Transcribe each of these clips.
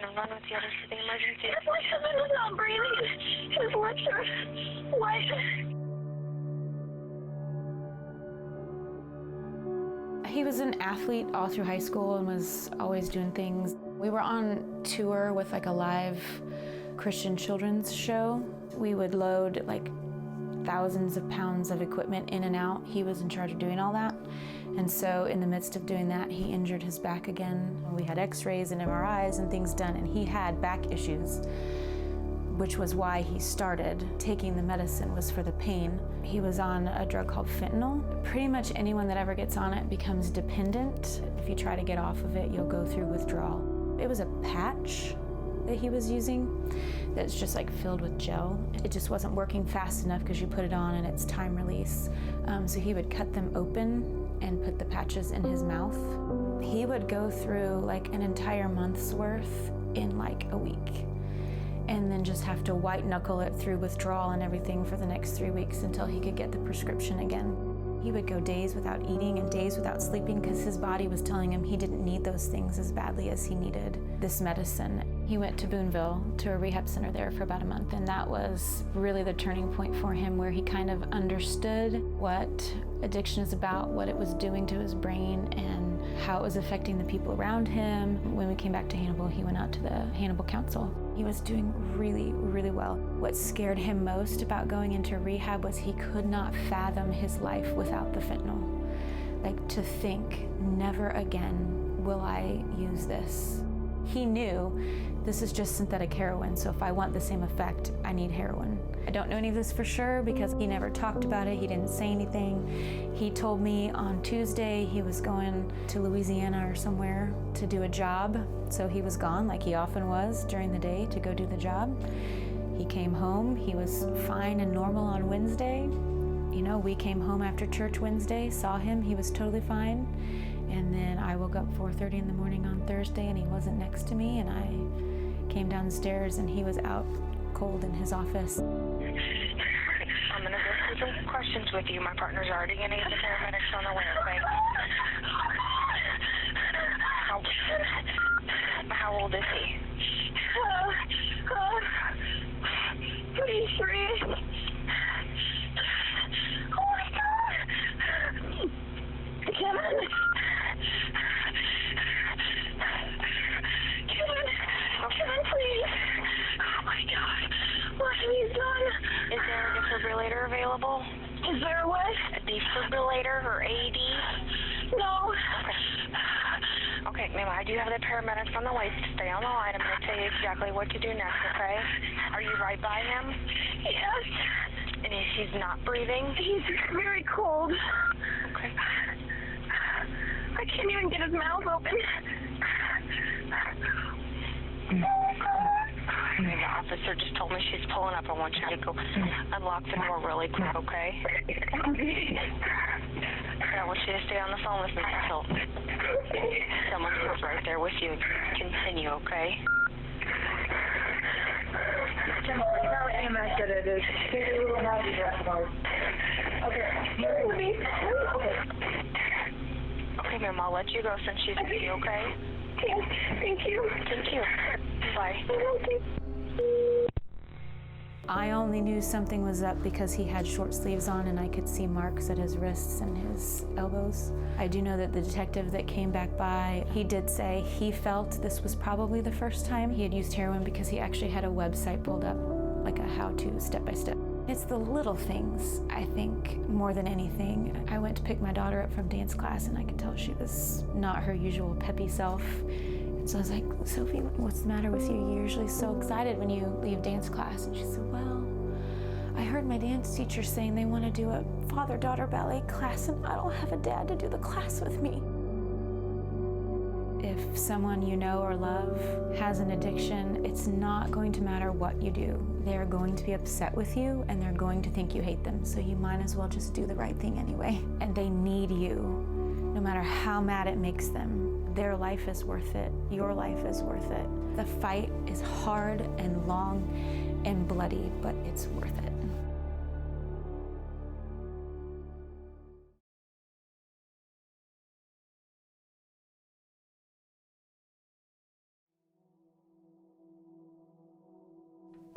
I'm going with you to the emergency. My husband was not breathing. His lips are white. He was an athlete all through high school and was always doing things. We were on tour with like a live Christian children's show. We would load like thousands of pounds of equipment in and out. He was in charge of doing all that. And so in the midst of doing that, he injured his back again. We had x-rays and MRIs and things done, and he had back issues, which was why he started taking the medicine, was for the pain. He was on a drug called fentanyl. Pretty much anyone that ever gets on it becomes dependent. If you try to get off of it, you'll go through withdrawal. It was a patch that he was using that's just like filled with gel. It just wasn't working fast enough because you put it on and it's time release. So he would cut them open and put the patches in his mouth. He would go through like an entire month's worth in like a week, and then just have to white knuckle it through withdrawal and everything for the next 3 weeks until he could get the prescription again. He would go days without eating and days without sleeping because his body was telling him he didn't need those things as badly as he needed this medicine. He went to Boonville, to a rehab center there for about a month, and that was really the turning point for him, where he kind of understood what addiction is about, what it was doing to his brain, and how it was affecting the people around him. When we came back to Hannibal, he went out to the Hannibal Council. He was doing really, really well. What scared him most about going into rehab was he could not fathom his life without the fentanyl. Like, to think, never again will I use this. He knew this is just synthetic heroin, so if I want the same effect, I need heroin. I don't know any of this for sure because he never talked about it, he didn't say anything. He told me on Tuesday he was going to Louisiana or somewhere to do a job, so he was gone like he often was during the day to go do the job. He came home, he was fine and normal on Wednesday. You know, we came home after church Wednesday, saw him, he was totally fine. And then I woke up 4:30 in the morning on Thursday and he wasn't next to me, and I came downstairs and he was out cold in his office. I'm gonna go through some questions with you. My partner's already gonna get the paramedics on the way, okay? How old is he? 33. Oh my God! Kevin! Kevin, please! Oh my God! What have you done? Is there a defibrillator available? Is there a what? A defibrillator or AED? No. Okay, ma'am, I do have the paramedics on the way. Stay on the line. I'm going to tell you exactly what to do next, okay? Are you right by him? Yes. And if he's not breathing? He's very cold. Okay. I can't even get his mouth open. The officer just told me she's pulling up. I want you to go unlock the door really quick, okay? I want you to stay on the phone with me until someone's right there with you. Continue, okay? Okay, ma'am, I'll let you go since she's with you, okay? Thank you. Thank you. Bye. I only knew something was up because he had short sleeves on and I could see marks at his wrists and his elbows. I do know that the detective that came back by, he did say he felt this was probably the first time he had used heroin because he actually had a website pulled up, like a how-to step-by-step. It's the little things, I think, more than anything. I went to pick my daughter up from dance class and I could tell she was not her usual peppy self. So I was like, Sophie, what's the matter with you? You're usually so excited when you leave dance class. And she said, well, I heard my dance teacher saying they want to do a father-daughter ballet class and I don't have a dad to do the class with me. If someone you know or love has an addiction, it's not going to matter what you do. They're going to be upset with you and they're going to think you hate them. So you might as well just do the right thing anyway. And they need you, no matter how mad it makes them. Their life is worth it. Your life is worth it. The fight is hard and long and bloody, but it's worth it.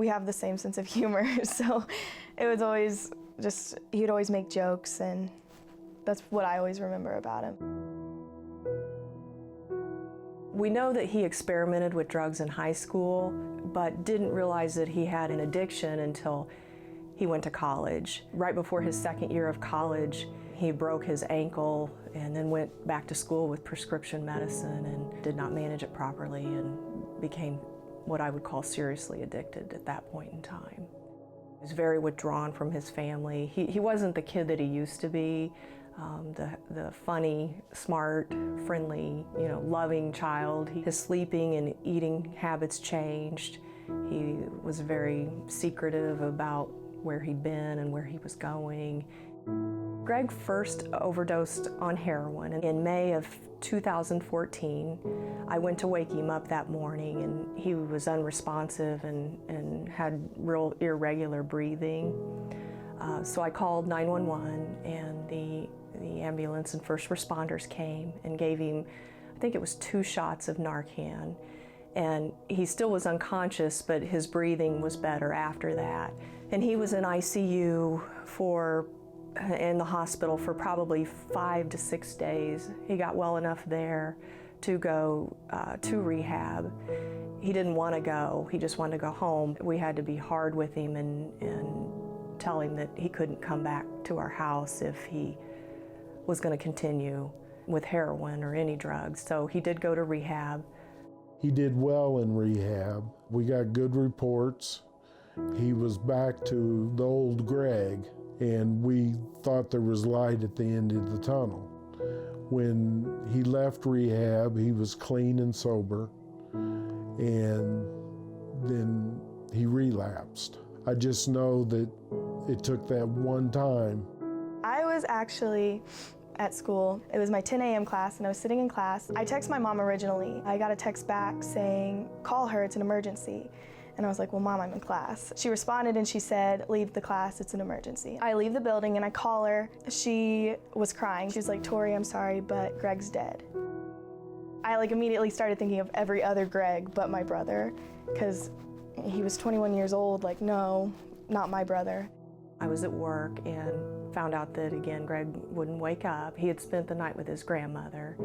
have the same sense of humor, so it was always just, he'd always make jokes, and that's what I always remember about him. We know that he experimented with drugs in high school, but didn't realize that he had an addiction until he went to college. Right before his second year of college, he broke his ankle and then went back to school with prescription medicine and did not manage it properly and became what I would call seriously addicted at that point in time. He was very withdrawn from his family. He wasn't the kid that he used to be, the funny, smart, friendly, loving child. His sleeping and eating habits changed. He was very secretive about where he'd been and where he was going. Greg first overdosed on heroin in May of 2014. I went to wake him up that morning, and he was unresponsive and had real irregular breathing. So I called 911, and the ambulance and first responders came and gave him, I think it was 2 shots of Narcan. And he still was unconscious, but his breathing was better after that. And he was in ICU in the hospital for probably 5 to 6 days. He got well enough there to go to rehab. He didn't want to go, he just wanted to go home. We had to be hard with him and tell him that he couldn't come back to our house if he was going to continue with heroin or any drugs. So he did go to rehab. He did well in rehab. We got good reports. He was back to the old Greg, and we thought there was light at the end of the tunnel. When he left rehab, he was clean and sober, and then he relapsed. I just know that it took that one time. I was actually at school. It was my 10 a.m. class, and I was sitting in class. I texted my mom originally. I got a text back saying, "Call her, it's an emergency." And I was like, "Well, Mom, I'm in class." She responded and she said, "Leave the class, it's an emergency." I leave the building and I call her. She was crying. She was like, "Tori, I'm sorry, but Greg's dead." I immediately started thinking of every other Greg but my brother, because he was 21 years old. Like, no, not my brother. I was at work and found out that, again, Greg wouldn't wake up. He had spent the night with his grandmother,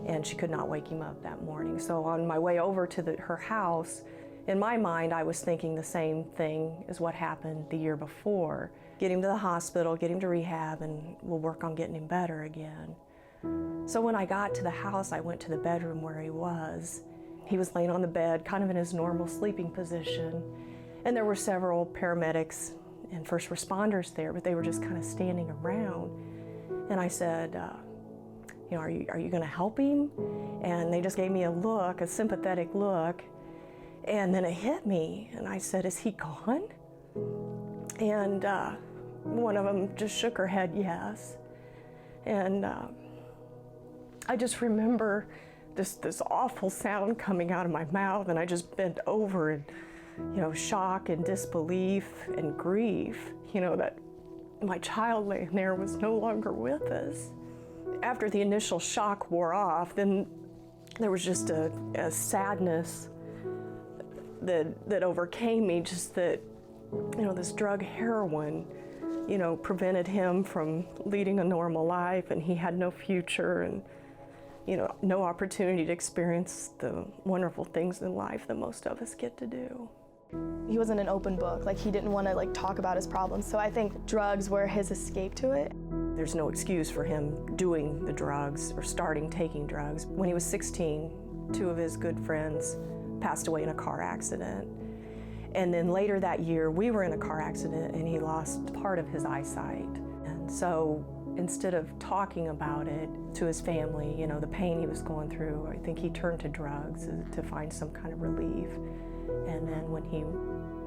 and she could not wake him up that morning. So on my way over to her house, in my mind, I was thinking the same thing as what happened the year before. Get him to the hospital, get him to rehab, and we'll work on getting him better again. So when I got to the house, I went to the bedroom where he was. He was laying on the bed, kind of in his normal sleeping position, and there were several paramedics and first responders there, but they were just kind of standing around. And I said, are you gonna help him? And they just gave me a look, a sympathetic look. And then it hit me, and I said, "Is he gone?" And one of them just shook her head, yes. And I just remember this awful sound coming out of my mouth, and I just bent over and, shock and disbelief and grief, that my child laying there was no longer with us. After the initial shock wore off, then there was just a sadness that overcame me, just that, this drug heroin, prevented him from leading a normal life, and he had no future and, no opportunity to experience the wonderful things in life that most of us get to do. He wasn't an open book. He didn't want to talk about his problems. So I think drugs were his escape to it. There's no excuse for him doing the drugs or starting taking drugs. When he was 16, 2 of his good friends passed away in a car accident. And then later that year, we were in a car accident and he lost part of his eyesight. And so instead of talking about it to his family, the pain he was going through, I think he turned to drugs to find some kind of relief. And then when he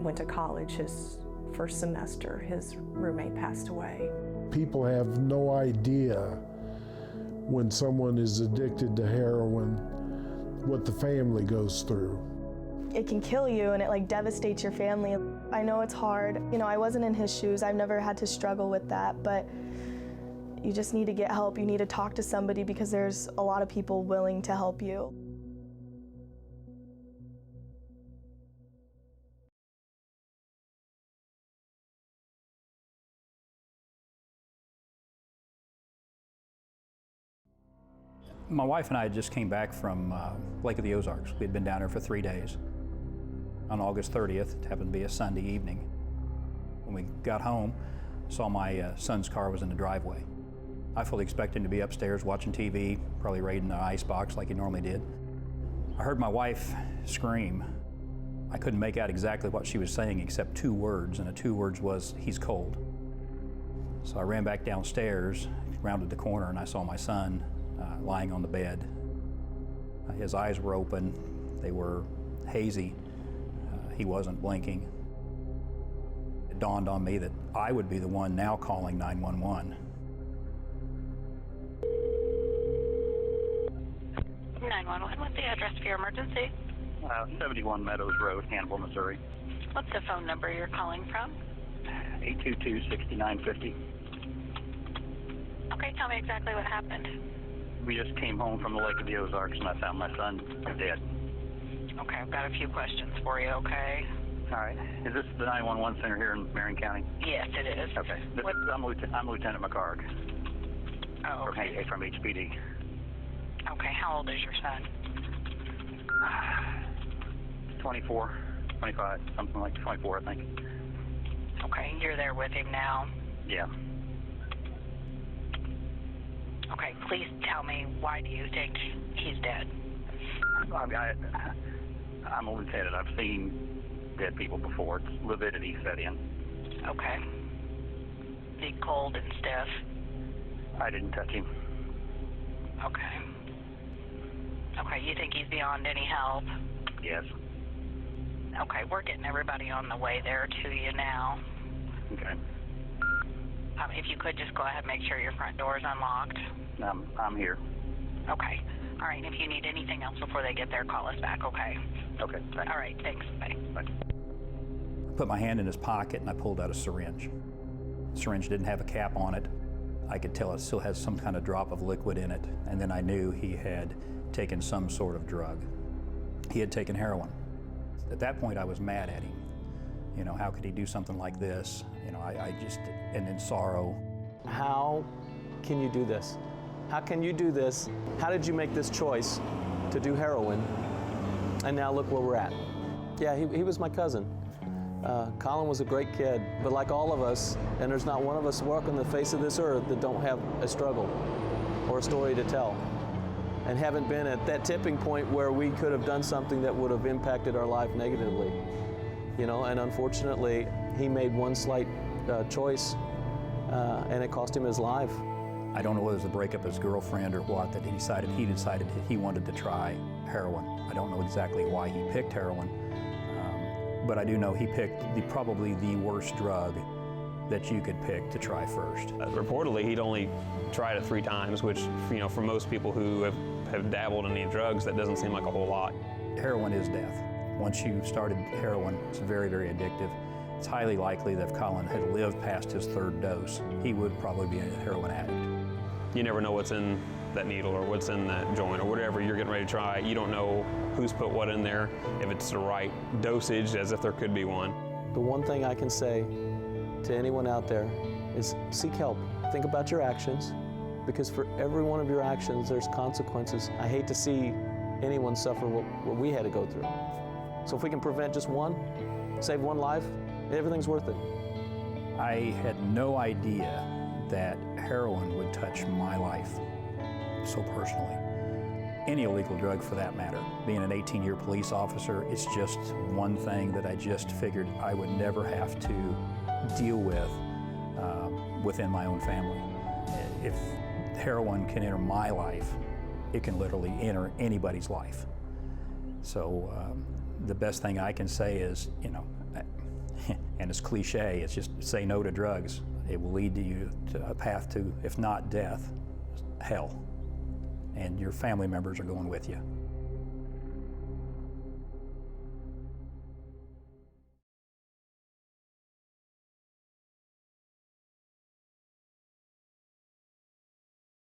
went to college, his first semester, his roommate passed away. People have no idea when someone is addicted to heroin what the family goes through. It can kill you, and it devastates your family. I know it's hard. I wasn't in his shoes. I've never had to struggle with that, but you just need to get help. You need to talk to somebody, because there's a lot of people willing to help you. My wife and I just came back from Lake of the Ozarks. We had been down there for 3 days. On August 30th, it happened to be a Sunday evening. When we got home, saw my son's car was in the driveway. I fully expected him to be upstairs watching TV, probably raiding the icebox like he normally did. I heard my wife scream. I couldn't make out exactly what she was saying except 2 words, and the 2 words was, "He's cold." So I ran back downstairs, rounded the corner, and I saw my son lying on the bed. His eyes were open. They were hazy. He wasn't blinking. It dawned on me that I would be the one now calling 911. 911, what's the address for your emergency? 71 Meadows Road, Hannibal, Missouri. What's the phone number you're calling from? 822-6950. Okay, tell me exactly what happened. We just came home from the Lake of the Ozarks and I found my son dead. Okay, I've got a few questions for you, okay? All right. Is this the 911 center here in Marion County? Yes, it is. Okay. I'm Lieutenant McCarg. Oh, okay. From HPD. Okay, how old is your son? 24, 25, something like 24, I think. Okay, you're there with him now. Yeah. Okay, please tell me, why do you think he's dead? I'm a lieutenant. I've seen dead people before. It's lividity set in. Okay. Is he cold and stiff? I didn't touch him. Okay. Okay, you think he's beyond any help? Yes. Okay, we're getting everybody on the way there to you now. Okay. If you could just go ahead and make sure your front door is unlocked. I'm here. Okay. All right, if you need anything else before they get there, call us back, okay? Okay, thanks. All right, thanks. Bye. Bye. I put my hand in his pocket and I pulled out a syringe. The syringe didn't have a cap on it. I could tell it still has some kind of drop of liquid in it, and then I knew he had taken some sort of drug. He had taken heroin. At that point, I was mad at him. You know, how could he do something like this? You know, I just, and in sorrow. How can you do this? How can you do this? How did you make this choice to do heroin? And now look where we're at. Yeah, he was my cousin. Colin was a great kid, but like all of us, and there's not one of us walking the face of this earth that don't have a struggle or a story to tell, and haven't been at that tipping point where we could have done something that would have impacted our life negatively. You know, and unfortunately, he made one slight choice, and it cost him his life. I don't know whether it was the breakup of his girlfriend or what, that he decided he wanted to try heroin. I don't know exactly why he picked heroin, but I do know he picked probably the worst drug that you could pick to try first. Reportedly, he'd only tried it 3 times, which, you know, for most people who have dabbled in any drugs, that doesn't seem like a whole lot. Heroin is death. Once you started heroin, it's very, very addictive. It's highly likely that if Colin had lived past his 3rd dose, he would probably be a heroin addict. You never know what's in that needle or what's in that joint or whatever you're getting ready to try. You don't know who's put what in there, if it's the right dosage, as if there could be one. The one thing I can say to anyone out there is seek help. Think about your actions, because for every one of your actions, there's consequences. I hate to see anyone suffer what we had to go through. So if we can prevent just one, save one life, everything's worth it. I had no idea that heroin would touch my life so personally. Any illegal drug for that matter. Being an 18-year police officer, it's just one thing that I just figured I would never have to deal with within my own family. If heroin can enter my life, it can literally enter anybody's life. So the best thing I can say is, you know, and it's cliche, it's just say no to drugs. It will lead you to a path to, if not death, hell. And your family members are going with you.